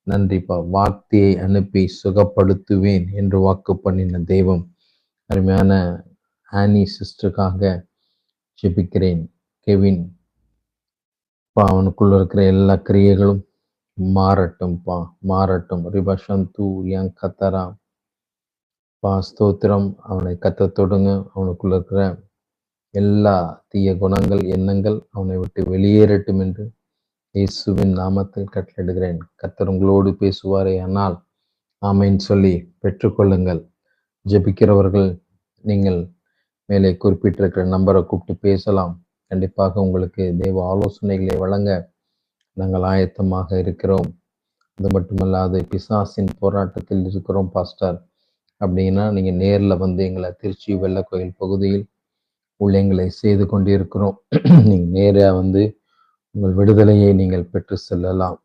நன்றிப்பா. வார்த்தையை அனுப்பி சுகப்படுத்துவேன் என்று வாக்கு பண்ணின தெய்வம். அருமையான ஆனி சிஸ்டருக்காக ஜெபிக்கிறேன். கெவின் அவனுக்குள்ள இருக்கிற எல்லா கிரியைகளும் மாறட்டும்பா, மாறட்டும். ரிபஷந்து யங் கத்தரா ஸ்தோத்திரம். அவனை கத்த தொடுங்க. அவனுக்குள்ள இருக்கிற எல்லா தீய குணங்கள், எண்ணங்கள் அவனை விட்டு வெளியேறட்டும் என்று இயேசுவின் நாமத்தில் கட்டளையிடுகிறேன். கர்த்தர் உங்களோடு பேசுவாரே ஆனால் ஆமைன்னு சொல்லி பெற்றுக்கொள்ளுங்கள். ஜெபிக்கிறவர்கள் நீங்கள் மேலே குறிப்பிட்டிருக்கிற நம்பரை கூப்பிட்டு பேசலாம். கண்டிப்பாக உங்களுக்கு தேவ ஆலோசனைகளை வழங்க நாங்கள் ஆயத்தமாக இருக்கிறோம். அது மட்டுமல்லாது பிசாசின் போராட்டத்தில் இருக்கிறோம் பாஸ்டர் அப்படின்னா நீங்கள் நேரில் வந்து எங்களை திருச்சி வெள்ளக்கோயில் பகுதியில் ஊழியங்களை செய்து கொண்டிருக்கிறோம். நீங்கள் நேராக வந்து உங்கள் விடுதலையை நீங்கள் பெற்று செல்லலாம்.